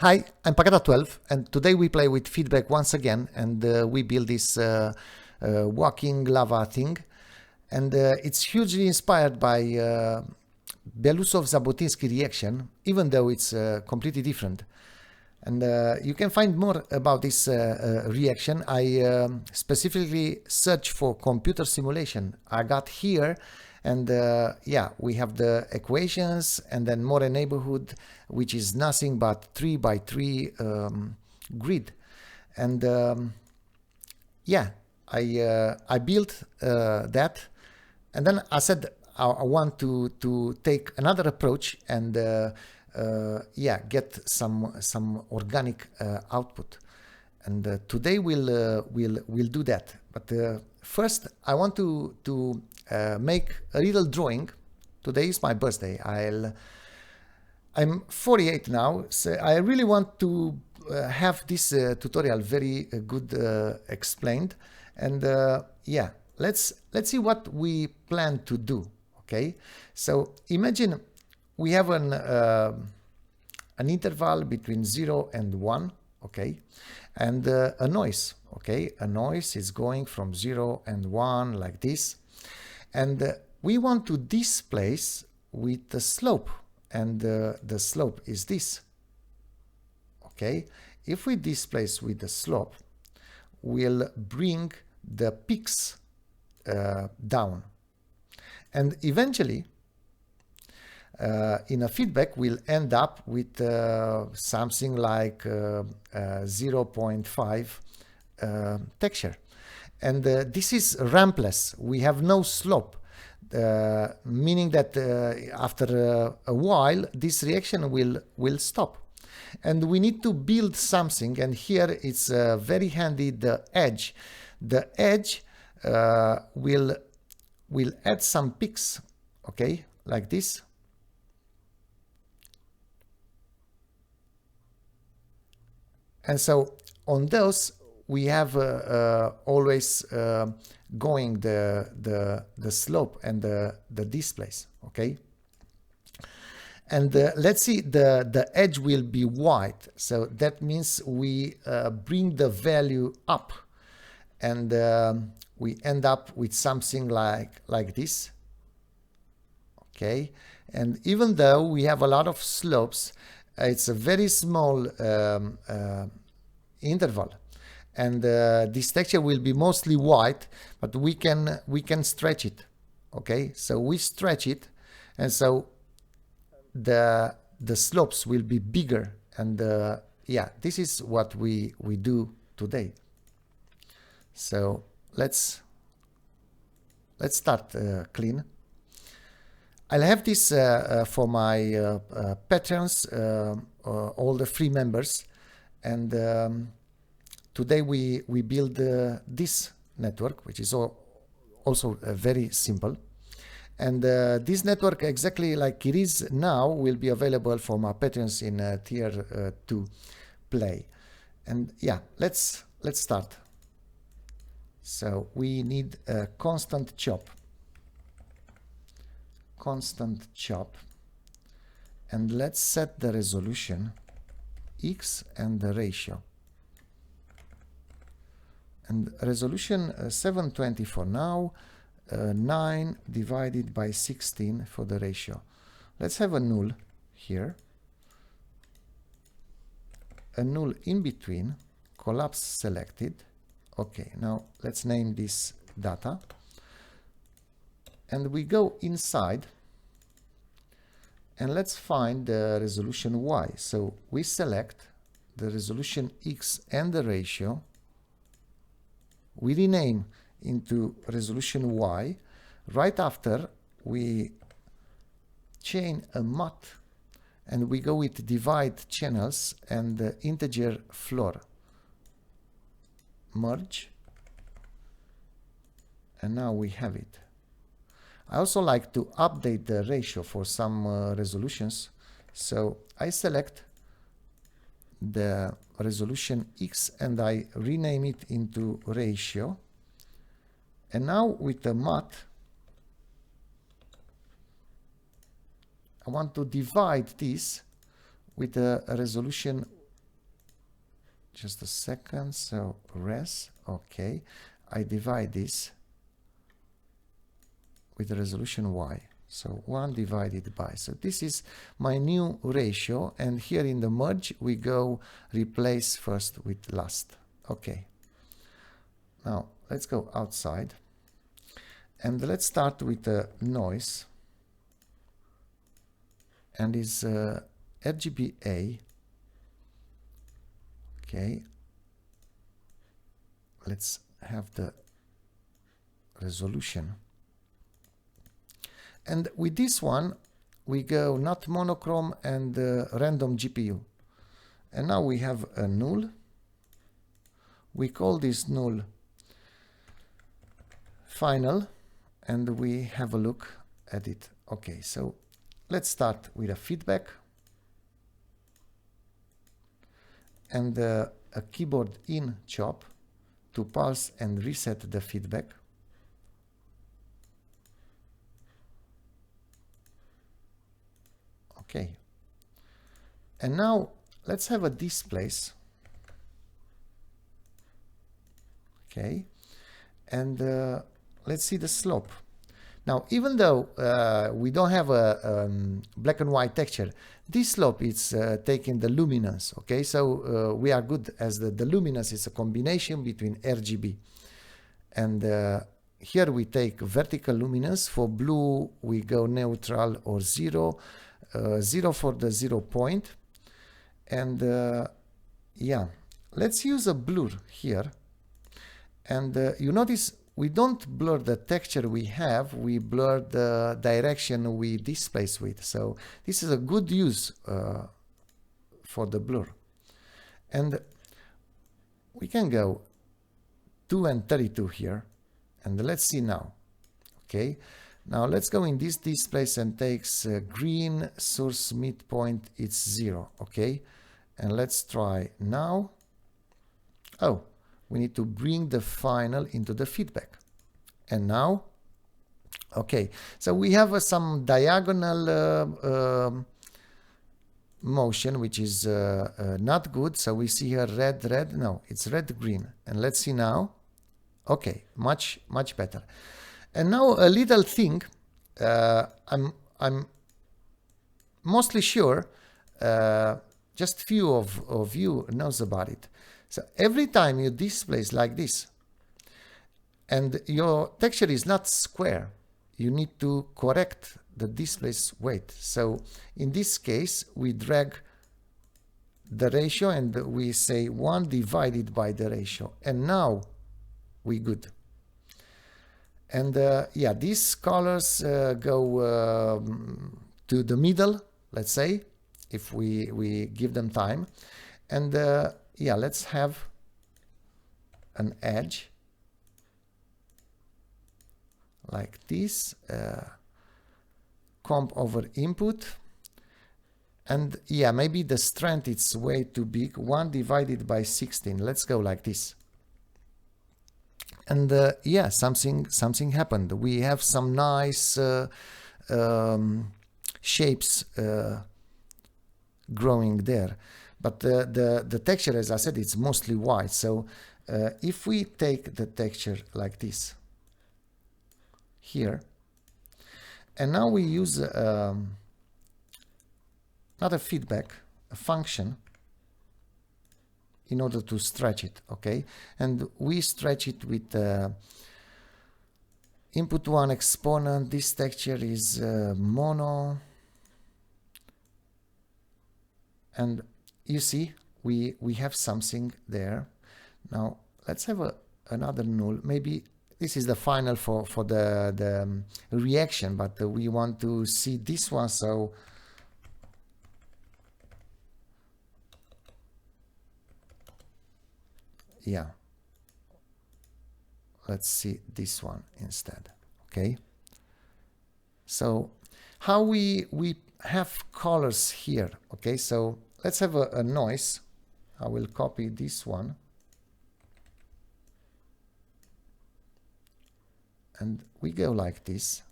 Hi, I'm Pakata12, and today we play with feedback once again, and we build this walking lava thing, and it's hugely inspired by Belousov-Zhabotinsky reaction, even though it's completely different. And you can find more about this reaction. I specifically searched for computer simulation. I got here, and yeah, we have the equations and then more a neighborhood, which is nothing but 3 by 3 grid. And yeah, I built that, and then I said I want to take another approach and yeah, get some organic output. And today we'll do that. But first, I want to make a little drawing. Today is my birthday. I'm 48 now, so I really want to have this tutorial very good explained. And yeah, let's see what we plan to do. Okay, so imagine we have an interval between 0 and 1, okay, and a noise, okay. A noise is going from 0 and 1 like this, and we want to displace with the slope, and the slope is this, okay. If we displace with the slope, we'll bring the peaks down, and eventually in a feedback we'll end up with something like 0.5 texture, and this is rampless. We have no slope, meaning that after a while this reaction will stop, and we need to build something. And here it's very handy, the edge. The edge will add some peaks, okay, like this. And so on those we have always going the slope and the displace, okay. And let's see, the edge will be white, so that means we bring the value up, and we end up with something like this, okay. And even though we have a lot of slopes, it's a very small interval, and this texture will be mostly white, but we can stretch it, okay. So we stretch it, and so the slopes will be bigger, and yeah, this is what we do today. So let's start clean. I'll have this for my patrons, all the free members, and today we build this network, which is also very simple. And this network, exactly like it is now, will be available for my patrons in tier 2 play. And yeah, let's start. So we need a constant chop, and let's set the resolution X and the ratio, and resolution 720 for now, 9 divided by 16 for the ratio. Let's have a null here, a null in between, collapse selected. Okay, now let's name this data, and we go inside, and let's find the resolution Y. So we select the resolution X and the ratio, we rename into resolution Y. Right after, we chain a mod, and we go with divide channels and the integer floor. Merge, and now we have it. I also like to update the ratio for some resolutions, so I select the resolution X and I rename it into ratio, and now with the mod I want to divide this with a resolution just a second. So res, okay, I divide this with the resolution y. So 1 divided by, so this is my new ratio, and here in the merge we go replace first with last. Okay, now let's go outside and let's start with the noise, and is RGBA. Okay, let's have the resolution. And with this one, we go not monochrome and random GPU. And now we have a null. We call this null final, and we have a look at it. Okay, so let's start with a feedback and a keyboard in chop to pulse and reset the feedback. Okay, and now let's have a displace. Okay, and let's see the slope. Now, even though we don't have a black and white texture, this slope is taking the luminance. Okay, so we are good, as the luminance is a combination between RGB. And here we take vertical luminance. For blue, we go neutral or 0. 0 for the 0 point. And yeah, let's use a blur here. And you notice we don't blur the texture we have, we blur the direction we displace with. So this is a good use for the blur. And we can go 2 and 32 here. And let's see now. Okay, now let's go in this displace and takes green source midpoint, it's 0. Okay, and let's try now. Oh, we need to bring the final into the feedback. And now, okay, so we have some diagonal motion, which is not good. So we see here red, red. No, it's red, green. And let's see now. Okay, much better. And now a little thing, I'm mostly sure just few of you knows about it. So every time you displace like this, and your texture is not square, you need to correct the displace weight. So in this case, we drag the ratio and we say 1 divided by the ratio. And now we good. And yeah, these colors go to the middle, let's say, if we give them time. And yeah, let's have an edge like this, comp over input. And yeah, maybe the strength is way too big, 1 divided by 16. Let's go like this. And yeah, something happened. We have some nice shapes growing there. But the texture, as I said, it's mostly white. So if we take the texture like this here, and now we use not a feedback, a function, in order to stretch it, okay? And we stretch it with input 1 exponent. This texture is mono. And you see, we have something there. Now, let's have another null. Maybe this is the final for the reaction, but we want to see this one, so yeah, let's see this one instead. Okay, so how we have colors here. Okay, so let's have a noise. I will copy this one and we go like this.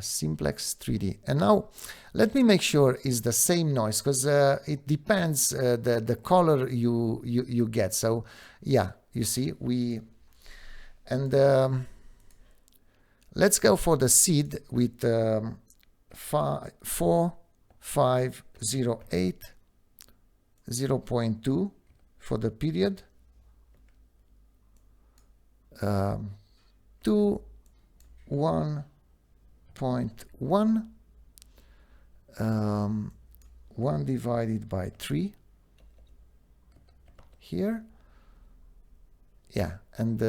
simplex 3D. And now let me make sure it's the same noise, because it depends the color you get. So yeah, you see, let's go for the seed with 4508 0.2 for the period, 2 1.1, 1 divided by 3 here. Yeah, and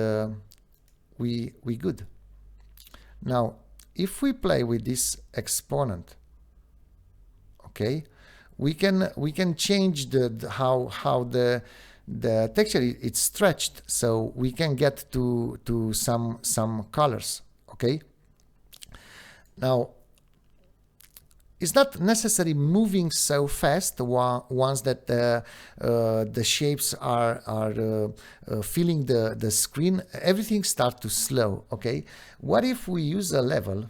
we good. Now if we play with this exponent, okay, we can change how the texture it's stretched, so we can get to some colors. Okay, now it's not necessarily moving so fast once that the shapes are filling the screen. Everything starts to slow. Okay, what if we use a level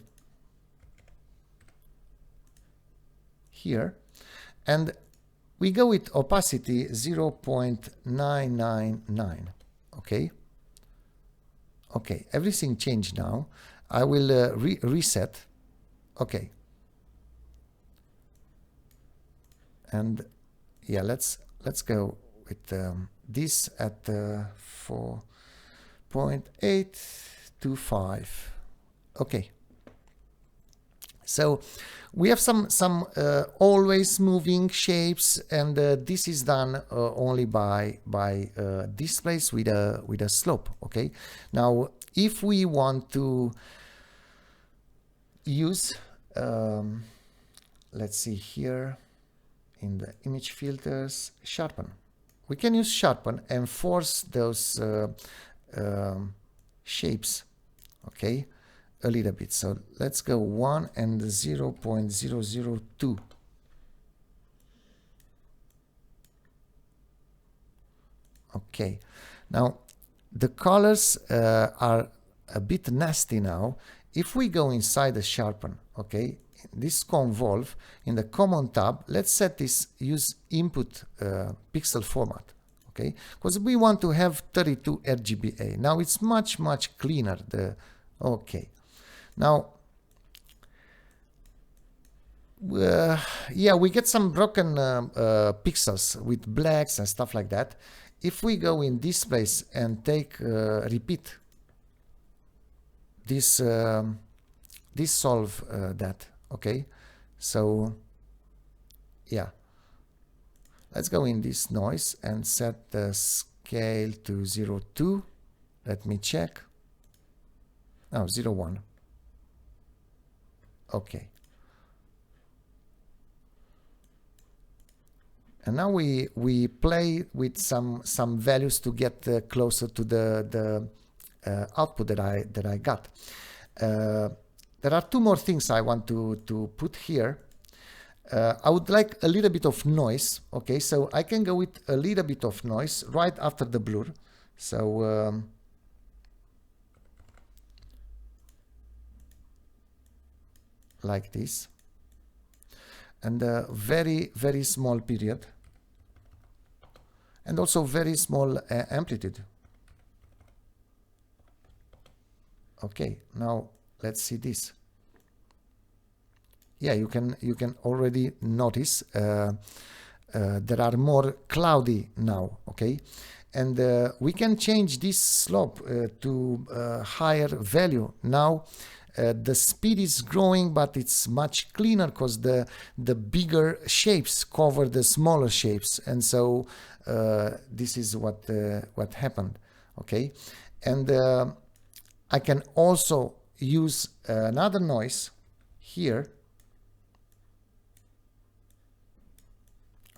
here and we go with opacity 0.999? Okay, everything changed now. I will reset. Okay, and yeah, let's go with this at 4.825. okay, so we have some always moving shapes, and this is done only by displays with a slope. Okay, now if we want to use let's see here in the image filters, sharpen. We can use sharpen and force those shapes, okay, a little bit. So let's go 1 and 0.002. Okay, now the colors are a bit nasty now. If we go inside the sharpen, okay, this convolve in the common tab, let's set this use input pixel format, okay, because we want to have 32 RGBA. Now it's much cleaner. Okay, now yeah, we get some broken pixels with blacks and stuff like that. If we go in displays and take repeat, this solve that. Okay, so yeah, let's go in this noise and set the scale to 0.2. Let me check. Oh, 0.1. Okay, and now we play with some values to get closer to the output that I got. There are two more things I want to put here. I would like a little bit of noise. Okay, so I can go with a little bit of noise right after the blur. So like this, and a very small period, and also very small amplitude. Okay, now let's see this. Yeah, you can already notice there are more cloudy now. Okay, and we can change this slope to higher value. Now the speed is growing, but it's much cleaner because the bigger shapes cover the smaller shapes, and so this is what happened. Okay, and I can also use another noise here.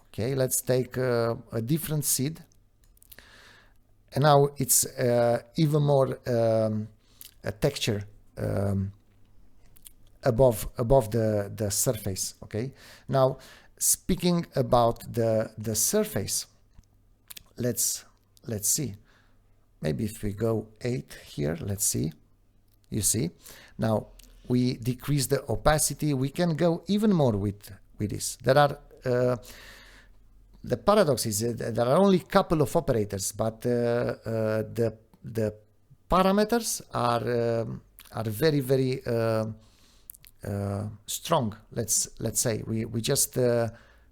Okay, let's take a different seed, and now it's even more a texture above the surface. Okay, now speaking about the surface, let's see. Maybe if we go 8 here, let's see. You see, now we decrease the opacity. We can go even more with this. There are the paradox is there are only a couple of operators, but the parameters are very, very strong. Let's say we just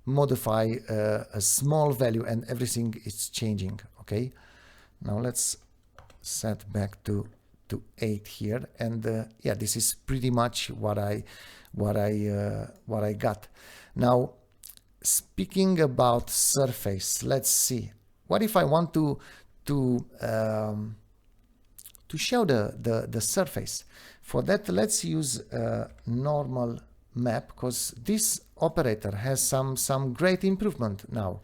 modify a small value and everything is changing. Okay, now let's set back to 8 here, and yeah, this is pretty much what I got. Now, speaking about surface, let's see. What if I want to show the surface? For that, let's use a normal map, because this operator has some great improvement now.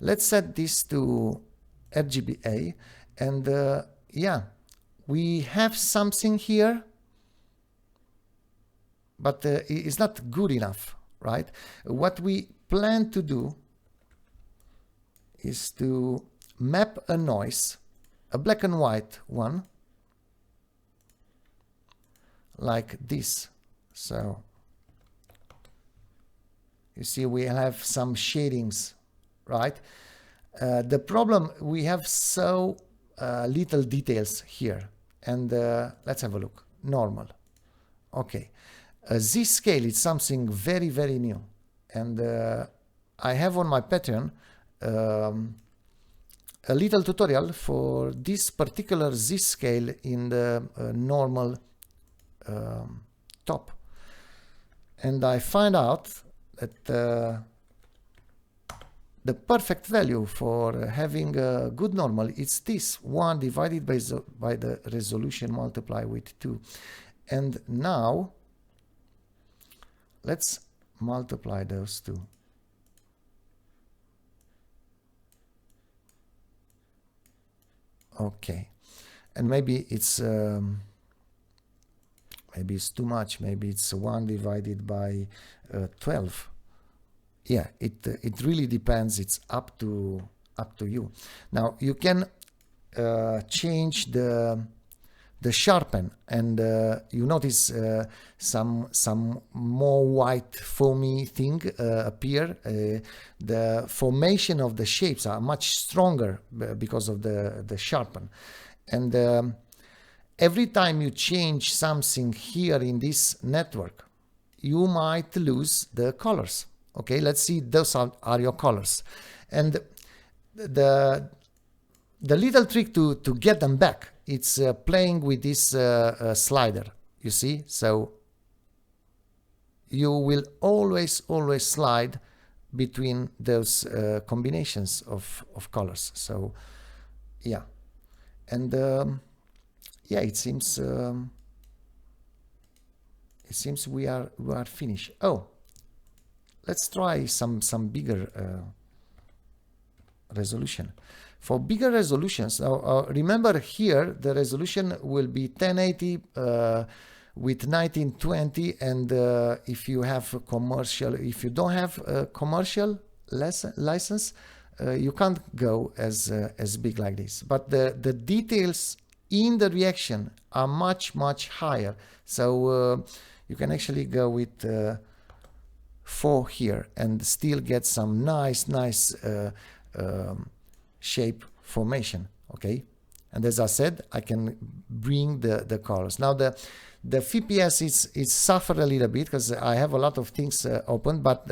Let's set this to RGBA, and yeah, we have something here, but it's not good enough, right? What we plan to do is to map a noise, a black and white one, like this. So you see we have some shadings, right? The problem, we have so little details here, and let's have a look. Normal. Okay, this scale is something very, very new, and I have on my Patreon a little tutorial for this particular Z scale in the normal top, and I find out that the perfect value for having a good normal is this 1 divided by the resolution multiplied with 2. And now let's multiply those two. Okay, and maybe it's too much. Maybe it's 1 divided by 12. Yeah, it really depends. It's up to you. Now you can change the sharpen, and you notice some more white foamy thing appear. The formation of the shapes are much stronger because of the sharpen, and every time you change something here in this network, you might lose the colors. Okay, let's see, those are your colors. And the little trick to get them back, it's playing with this slider, you see? So you will always slide between those combinations of colors. So yeah, and yeah, it seems we are finished. Oh, let's try some bigger resolution. For bigger resolutions, now remember here the resolution will be 1080 with 1920, and if you have a commercial, if you don't have a commercial license, you can't go as big like this. But the details in the reaction are much higher, so you can actually go with 4 here and still get some nice shape formation. Okay, and as I said, I can bring the colors. Now the FPS is suffer a little bit because I have a lot of things open, but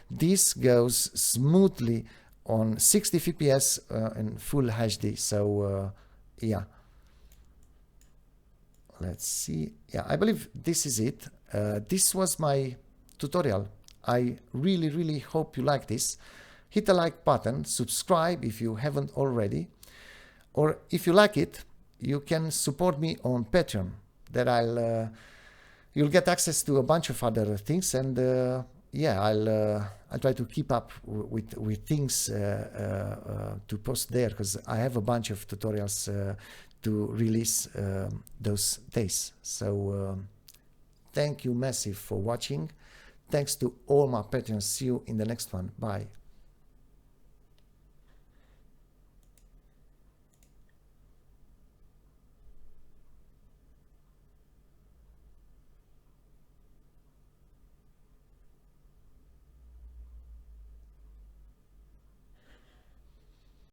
this goes smoothly on 60 FPS in full HD. So yeah, let's see. Yeah, I believe this is it. This was my tutorial. I really hope you like this. Hit the like button, subscribe if you haven't already, or if you like it, you can support me on Patreon. That you'll get access to a bunch of other things, and yeah, I'll try to keep up with things to post there, because I have a bunch of tutorials to release those days. So thank you massive for watching. Thanks to all my Patreons. See you in the next one. Bye.